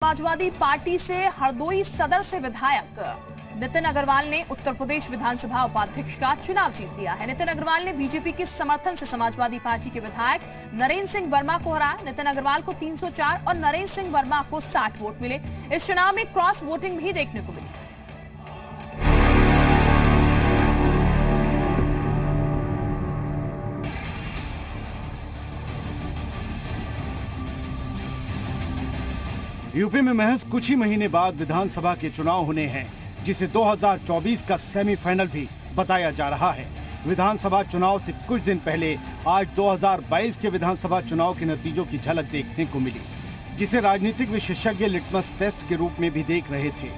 Samajwadi party से हरदोई सदर से विधायक नितिन अग्रवाल ने उत्तर प्रदेश विधानसभा उपाध्यक्ष का चुनाव जीत लिया है। नितिन अग्रवाल ने बीजेपी के समर्थन से समाजवादी पार्टी के विधायक नरेंद्र सिंह वर्मा को हराया। नितिन अग्रवाल को 304 और नरेंद्र सिंह वर्मा को 60 वोट मिले। इस चुनाव में क्रॉस वोटिंग भी देखने को मिली। यूपी में महज कुछ ही महीने बाद विधानसभा के चुनाव होने हैं, जिसे 2024 का सेमीफाइनल भी बताया जा रहा है। विधानसभा चुनाव से कुछ दिन पहले आज 2022 के विधानसभा चुनाव के नतीजों की झलक देखने को मिली, जिसे राजनीतिक विशेषज्ञ लिटमस टेस्ट के रूप में भी देख रहे थे।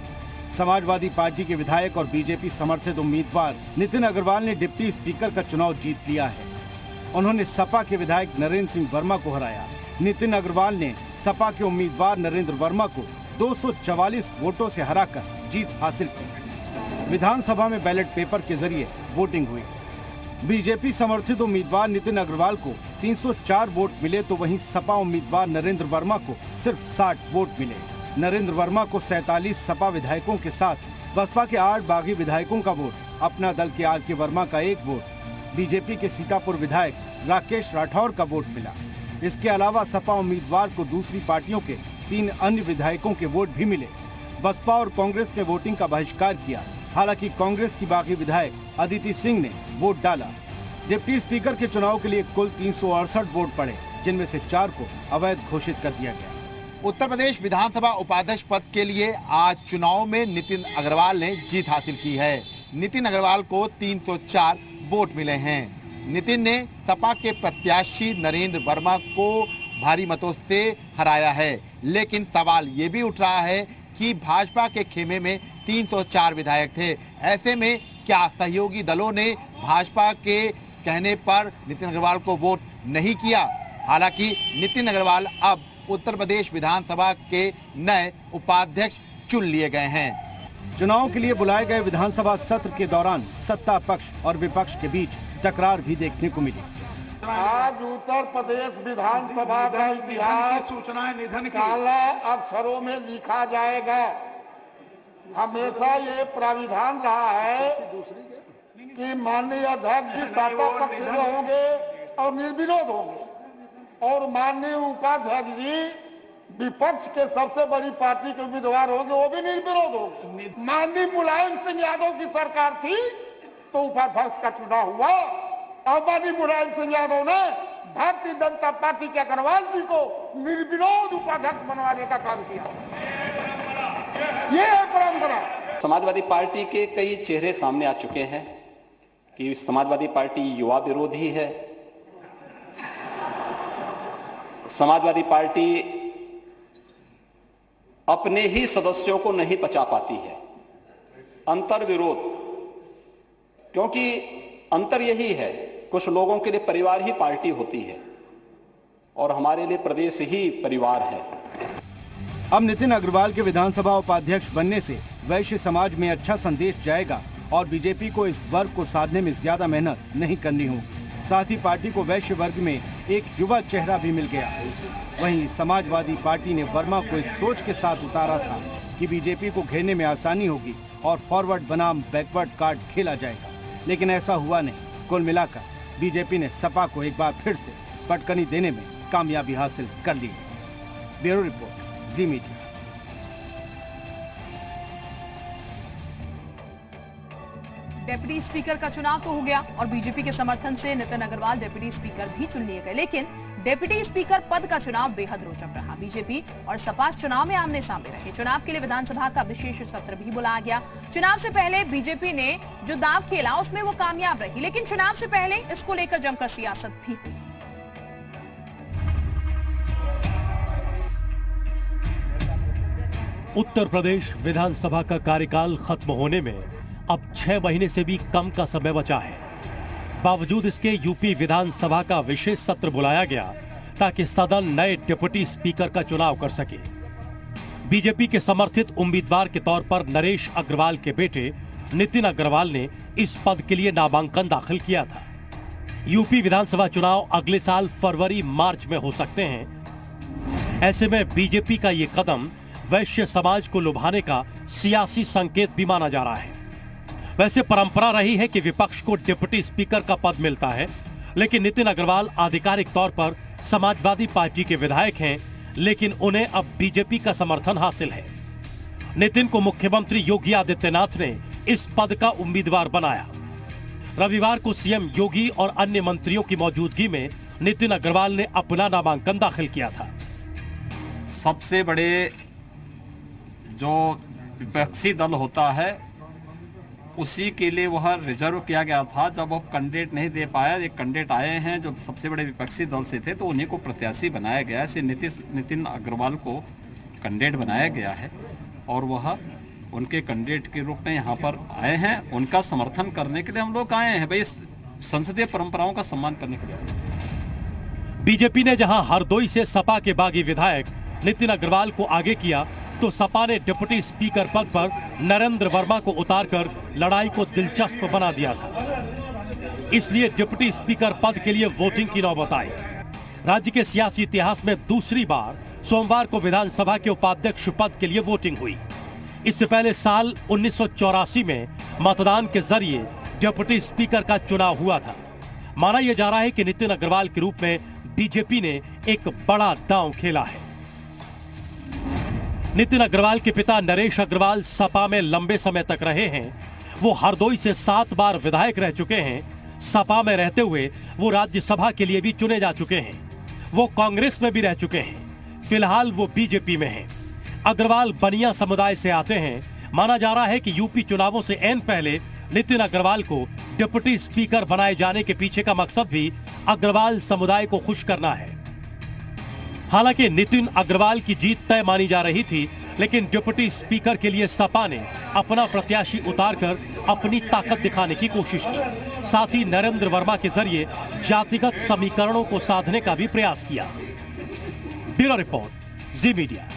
समाजवादी पार्टी के विधायक और बीजेपी समर्थित उम्मीदवार नितिन अग्रवाल ने डिप्टी स्पीकर का चुनाव जीत लिया है। उन्होंने सपा के विधायक नरेंद्र सिंह वर्मा को हराया। नितिन अग्रवाल ने सपा के उम्मीदवार नरेंद्र वर्मा को 244 वोटों से हराकर जीत हासिल की। विधानसभा में बैलेट पेपर के जरिए वोटिंग हुई। बीजेपी समर्थित उम्मीदवार नितिन अग्रवाल को 304 वोट मिले, तो वहीं सपा उम्मीदवार नरेंद्र वर्मा को सिर्फ 60 वोट मिले। नरेंद्र वर्मा को 47 सपा विधायकों के साथ बसपा के 8 बागी विधायकों का वोट, अपना दल के आर के वर्मा का 1 वोट, बीजेपी के सीतापुर विधायक राकेश राठौर का वोट मिला। इसके अलावा सपा उम्मीदवार को दूसरी पार्टियों के 3 अन्य विधायकों के वोट भी मिले। बसपा और कांग्रेस ने वोटिंग का बहिष्कार किया। हालांकि कांग्रेस की बागी विधायक अदिति सिंह ने वोट डाला। डिप्टी स्पीकर के चुनाव के लिए कुल 368 वोट पड़े, जिनमें से 4 को अवैध घोषित कर दिया गया। उत्तर प्रदेश विधानसभा उपाध्यक्ष पद के लिए आज चुनाव में नितिन अग्रवाल ने जीत हासिल की है। नितिन अग्रवाल को 304 वोट मिले हैं। नितिन ने सपा के प्रत्याशी नरेंद्र वर्मा को भारी मतों से हराया है, लेकिन सवाल ये भी उठ रहा है कि भाजपा के खेमे में 304 विधायक थे। ऐसे में क्या सहयोगी दलों ने भाजपा के कहने पर नितिन अग्रवाल को वोट नहीं किया? हालांकि नितिन अग्रवाल अब उत्तर प्रदेश विधानसभा के नए उपाध्यक्ष चुन लिए गए हैं। चुनाव के लिए बुलाए गए विधानसभा सत्र के दौरान सत्ता पक्ष और विपक्ष के बीच तकरार भी देखने को मिली। आज उत्तर प्रदेश विधानसभा का इतिहास सूचनाएं निधन काला अक्षरों में लिखा जाएगा। हमेशा ये प्राविधान रहा है कि माननीय अध्यक्ष जी सत्ता पक्ष में होंगे और निर्विरोध होंगे, और माननीय उपाध्यक्ष जी विपक्ष के सबसे बड़ी पार्टी के उम्मीदवार होंगे, वो भी निर्विरोध होंगे। माननीय मुलायम सिंह यादव की सरकार थी तो उपाध्यक्ष का चुनाव हुआ, और माननीय मुलायम सिंह यादव ने भारतीय जनता पार्टी के अग्रवाल जी को निर्विरोध उपाध्यक्ष बनवाने का काम किया। ये है परंपरा। समाजवादी पार्टी के कई चेहरे सामने आ चुके हैं कि समाजवादी पार्टी युवा विरोधी है। समाजवादी पार्टी अपने ही सदस्यों को नहीं पचा पाती है। अंतर विरोध, क्योंकि अंतर यही है, कुछ लोगों के लिए परिवार ही पार्टी होती है और हमारे लिए प्रदेश ही परिवार है। अब नितिन अग्रवाल के विधानसभा उपाध्यक्ष बनने से वैश्य समाज में अच्छा संदेश जाएगा और बीजेपी को इस वर्ग को साधने में ज्यादा मेहनत नहीं करनी होगी। साथ ही पार्टी को वैश्य वर्ग में एक युवा चेहरा भी मिल गया। वहीं समाजवादी पार्टी ने वर्मा को इस सोच के साथ उतारा था कि बीजेपी को घेरने में आसानी होगी और फॉरवर्ड बनाम बैकवर्ड कार्ड खेला जाएगा, लेकिन ऐसा हुआ नहीं। कुल मिलाकर बीजेपी ने सपा को एक बार फिर से पटकनी देने में कामयाबी हासिल कर ली है। ब्यूरो रिपोर्ट, जी मीडिया। डिप्टी स्पीकर का चुनाव तो हो गया और बीजेपी के समर्थन से नितिन अग्रवाल डिप्टी स्पीकर भी चुन लिए गए, लेकिन डिप्टी स्पीकर पद का चुनाव बेहद रोचक रहा। बीजेपी और सपा चुनाव में आमने सामने रहे। चुनाव के लिए विधानसभा का विशेष सत्र भी बुलाया गया। चुनाव से पहले बीजेपी ने जो दांव खेला उसमें वो कामयाब रही, लेकिन चुनाव से पहले इसको लेकर जमकर सियासत भी हुई। उत्तर प्रदेश विधानसभा का कार्यकाल खत्म होने में अब 6 महीने से भी कम का समय बचा है। बावजूद इसके यूपी विधानसभा का विशेष सत्र बुलाया गया ताकि सदन नए डिप्टी स्पीकर का चुनाव कर सके। बीजेपी के समर्थित उम्मीदवार के तौर पर नरेश अग्रवाल के बेटे नितिन अग्रवाल ने इस पद के लिए नामांकन दाखिल किया था। यूपी विधानसभा चुनाव अगले साल फरवरी मार्च में हो सकते हैं। ऐसे में बीजेपी का ये कदम वैश्य समाज को लुभाने का सियासी संकेत भी माना जा रहा है। वैसे परंपरा रही है कि विपक्ष को डिप्टी स्पीकर का पद मिलता है, लेकिन नितिन अग्रवाल आधिकारिक तौर पर समाजवादी पार्टी के विधायक हैं, लेकिन उन्हें अब बीजेपी का समर्थन हासिल है। नितिन को मुख्यमंत्री योगी आदित्यनाथ ने इस पद का उम्मीदवार बनाया। रविवार को सीएम योगी और अन्य मंत्रियों की मौजूदगी में नितिन अग्रवाल ने अपना नामांकन दाखिल किया था। सबसे बड़े जो विपक्षी दल होता है उसी के लिए वह रिजर्व किया गया था। जब वो कैंडिडेट नहीं दे पाया, एक कैंडिडेट आए हैं जो सबसे बड़े विपक्षी दल से थे, तो उन्हीं को प्रत्याशी बनाया गया है। नितिन अग्रवाल को कैंडिडेट बनाया गया है और वह उनके कैंडिडेट के रूप में यहाँ पर आए हैं। उनका समर्थन करने के लिए हम लोग आए हैं, भाई संसदीय परंपराओं का सम्मान करने के लिए। बीजेपी ने जहां हरदोई से सपा के बागी विधायक नितिन अग्रवाल को आगे किया, तो सपा ने डिप्टी स्पीकर पद पर नरेंद्र वर्मा को उतारकर लड़ाई को दिलचस्प बना दिया था। इसलिए डिप्टी स्पीकर पद के लिए वोटिंग की नौबत आई। राज्य के सियासी इतिहास में दूसरी बार सोमवार को विधानसभा के उपाध्यक्ष पद के लिए वोटिंग हुई। इससे पहले साल 1984 में मतदान के जरिए डिप्टी स्पीकर का चुनाव हुआ था। माना यह जा रहा है कि नितिन अग्रवाल के रूप में बीजेपी ने एक बड़ा दांव खेला है। नितिन अग्रवाल के पिता नरेश अग्रवाल सपा में लंबे समय तक रहे हैं। वो हरदोई से 7 बार विधायक रह चुके हैं। सपा में रहते हुए वो राज्यसभा के लिए भी चुने जा चुके हैं। वो कांग्रेस में भी रह चुके हैं। फिलहाल वो बीजेपी में हैं। अग्रवाल बनिया समुदाय से आते हैं। माना जा रहा है कि यूपी चुनावों से ऐन पहले नितिन अग्रवाल को डिप्टी स्पीकर बनाए जाने के पीछे का मकसद भी अग्रवाल समुदाय को खुश करना है। हालांकि नितिन अग्रवाल की जीत तय मानी जा रही थी, लेकिन डिप्टी स्पीकर के लिए सपा ने अपना प्रत्याशी उतारकर अपनी ताकत दिखाने की कोशिश की। साथ ही नरेंद्र वर्मा के जरिए जातिगत समीकरणों को साधने का भी प्रयास किया। ब्यूरो रिपोर्ट, जी मीडिया।